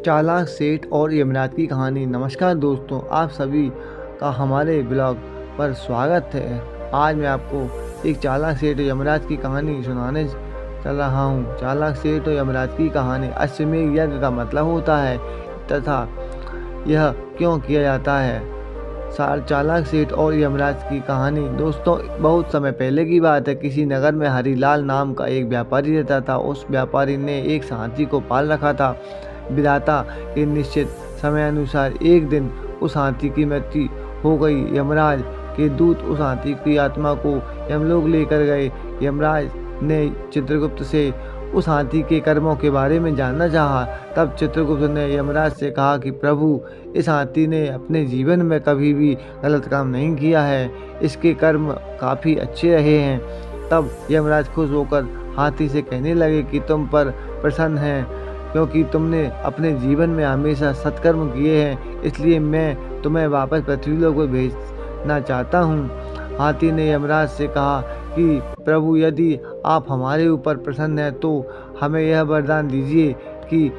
चालाक सेठ और यमराज की कहानी। नमस्कार दोस्तों, आप सभी का हमारे ब्लॉग पर स्वागत है। आज मैं आपको एक चालाक सेठ और यमराज की कहानी सुनाने चल रहा हूँ। चालाक सेठ और यमराज की कहानी। अश्वमेध यज्ञ का मतलब होता है तथा यह क्यों किया जाता है। चालाक सेठ और यमराज की कहानी। दोस्तों, बहुत समय पहले की बात है। किसी नगर में हरिलाल नाम का एक व्यापारी रहता था। उस व्यापारी ने एक हाथी को पाल रखा था। विधाता के निश्चित समयानुसार एक दिन उस हाथी की मृत्यु हो गई। यमराज के दूत उस हाथी की आत्मा को यमलोक लेकर गए। यमराज ने चित्रगुप्त से उस हाथी के कर्मों के बारे में जानना चाहा। तब चित्रगुप्त ने यमराज से कहा कि प्रभु, इस हाथी ने अपने जीवन में कभी भी गलत काम नहीं किया है। इसके कर्म काफ़ी अच्छे रहे हैं। तब यमराज खुश होकर हाथी से कहने लगे कि तुम पर प्रसन्न हैं, क्योंकि तुमने अपने जीवन में हमेशा सत्कर्म किए हैं, इसलिए मैं तुम्हें वापस पृथ्वीलोक को भेजना चाहता हूँ। हाथी ने यमराज से कहा कि प्रभु, यदि आप हमारे ऊपर प्रसन्न हैं तो हमें यह वरदान दीजिए कि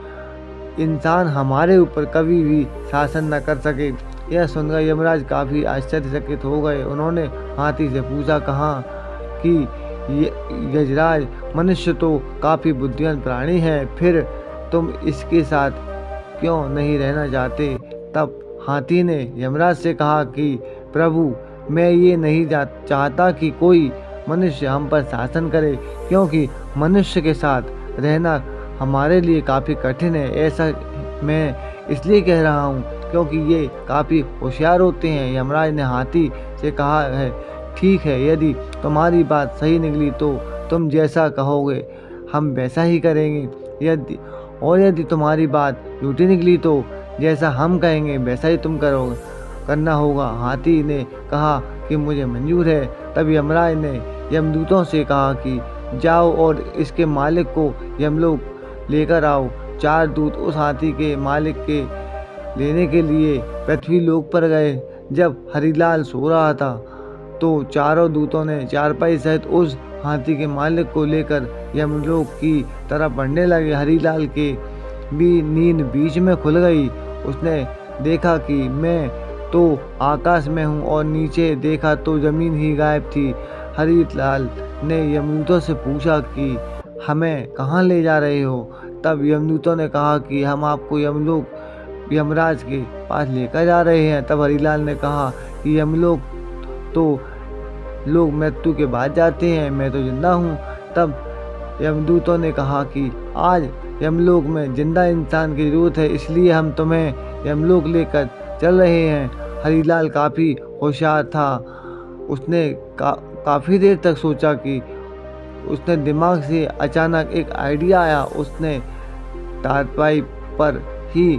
इंसान हमारे ऊपर कभी भी शासन न कर सके। यह सुनकर यमराज काफ़ी आश्चर्यचकित हो गए। उन्होंने हाथी से पूछा, कहा कि यजराज, मनुष्य तो काफ़ी बुद्धिमान प्राणी है, फिर तुम इसके साथ क्यों नहीं रहना चाहते। तब हाथी ने यमराज से कहा कि प्रभु, मैं ये नहीं चाहता कि कोई मनुष्य हम पर शासन करे, क्योंकि मनुष्य के साथ रहना हमारे लिए काफ़ी कठिन है। ऐसा मैं इसलिए कह रहा हूँ क्योंकि ये काफ़ी होशियार होते हैं। यमराज ने हाथी से कहा है, ठीक है, यदि तुम्हारी बात सही निकली तो तुम जैसा कहोगे हम वैसा ही करेंगे। यदि तुम्हारी बात झूठी निकली तो जैसा हम कहेंगे वैसा ही तुम करना होगा। हाथी ने कहा कि मुझे मंजूर है। तब यमराज ने यमदूतों से कहा कि जाओ और इसके मालिक को यमलोक लेकर आओ। 4 दूत उस हाथी के मालिक के लेने के लिए पृथ्वी लोक पर गए। जब हरिलाल सो रहा था तो चारों दूतों ने चारपाई सहित उस हाथी के मालिक को लेकर यमलोक की तरफ बढ़ने लगे। हरिलाल के भी नींद बीच में खुल गई। उसने देखा कि मैं तो आकाश में हूँ और नीचे देखा तो जमीन ही गायब थी। हरिलाल ने यमदूतों से पूछा कि हमें कहाँ ले जा रहे हो। तब यमदूतों ने कहा कि हम आपको यमलोक यमराज के पास लेकर जा रहे हैं। तब हरिलाल ने कहा कि यमलोक तो लोग मृत्यु के बाद जाते हैं, मैं तो जिंदा हूँ। तब यमदूतों ने कहा कि आज यमलोक में जिंदा इंसान की जरूरत है, इसलिए हम तुम्हें यमलोक लेकर चल रहे हैं। हरिलाल काफ़ी होशियार था। उसने काफ़ी देर तक सोचा कि उसने दिमाग से अचानक एक आइडिया आया। उसने टारपाई पर ही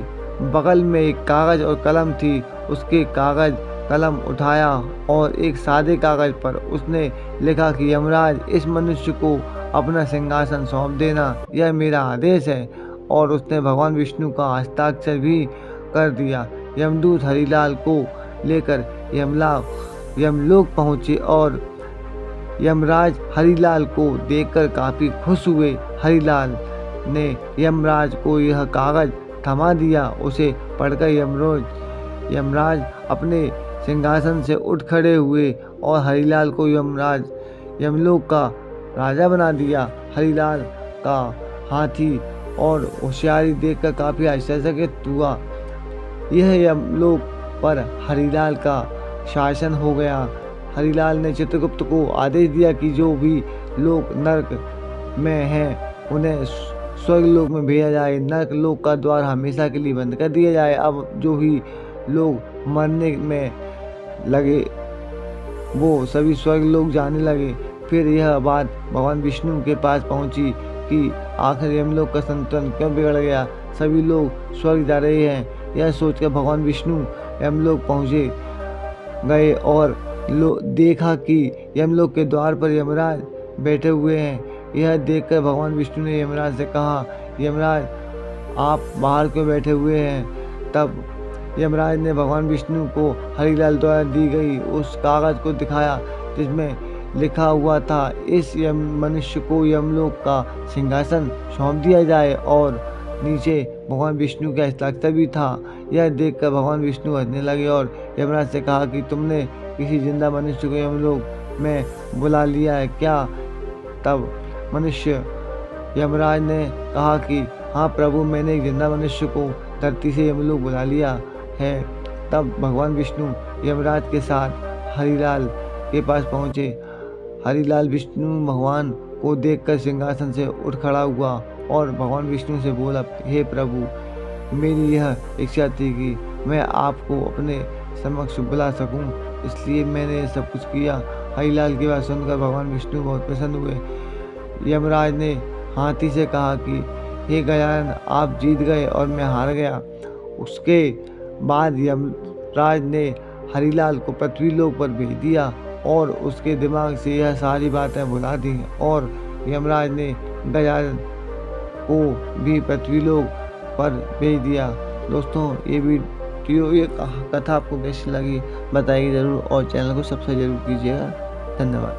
बगल में एक कागज़ और कलम थी। उसके कागज़ कलम उठाया और एक सादे कागज़ पर उसने लिखा कि यमराज, इस मनुष्य को अपना सिंहासन सौंप देना, यह मेरा आदेश है। और उसने भगवान विष्णु का हस्ताक्षर भी कर दिया। यमदूत हरिलाल को लेकर यमलोक पहुँचे और यमराज हरिलाल को देखकर काफ़ी खुश हुए। हरिलाल ने यमराज को यह कागज़ थमा दिया। उसे पढ़कर यमराज अपने सिंहासन से उठ खड़े हुए और हरिलाल को यमलोक का राजा बना दिया। हरिलाल का हाथी और होशियारी देखकर काफ़ी आश्चर्यचकित हुआ। यह यमलोक पर हरिलाल का शासन हो गया। हरिलाल ने चित्रगुप्त को आदेश दिया कि जो भी लोग नरक में हैं उन्हें स्वर्गलोक में भेजा जाए। नरक लोक का द्वार हमेशा के लिए बंद कर दिया जाए। अब जो भी लोग मरने में लगे वो सभी स्वर्गलोक जाने लगे। फिर यह बात भगवान विष्णु के पास पहुंची कि आखिर यमलोक का संतुलन क्यों बिगड़ गया, सभी लोग स्वर्ग जा रहे हैं। यह सोचकर भगवान विष्णु यमलोक पहुँचे गए और देखा कि यमलोक के द्वार पर यमराज बैठे हुए हैं। यह देखकर भगवान विष्णु ने यमराज से कहा, यमराज, आप बाहर क्यों बैठे हुए हैं। तब यमराज ने भगवान विष्णु को हरिलाल द्वारा दी गई उस कागज़ को दिखाया जिसमें लिखा हुआ था, इस मनुष्य को यमलोक का सिंहासन सौंप दिया जाए। और नीचे भगवान विष्णु का हस्ताक्षर भी था। यह देखकर भगवान विष्णु हंसने लगे और यमराज से कहा कि तुमने किसी जिंदा मनुष्य को यमलोक में बुला लिया है क्या? तब मनुष्य यमराज ने कहा कि हाँ प्रभु, मैंने एक जिंदा मनुष्य को धरती से यमलोक बुला लिया है। तब भगवान विष्णु यमराज के साथ हरिलाल के पास पहुँचे। हरिलाल विष्णु भगवान को देखकर सिंहासन से उठ खड़ा हुआ और भगवान विष्णु से बोला, हे प्रभु, मेरी यह इच्छा थी कि मैं आपको अपने समक्ष बुला सकूं, इसलिए मैंने ये सब कुछ किया। हरिलाल की बात सुनकर भगवान विष्णु बहुत प्रसन्न हुए। यमराज ने हाथी से कहा कि हे गजानन, आप जीत गए और मैं हार गया। उसके बाद यमराज ने हरिलाल को पृथ्वीलोक पर भेज दिया और उसके दिमाग से यह सारी बातें भुला दी और यमराज ने गजानन को भी पृथ्वीलोक पर भेज दिया। दोस्तों, ये कथा आपको कैसी लगी बताइए ज़रूर और चैनल को सब्सक्राइब जरूर कीजिएगा। धन्यवाद।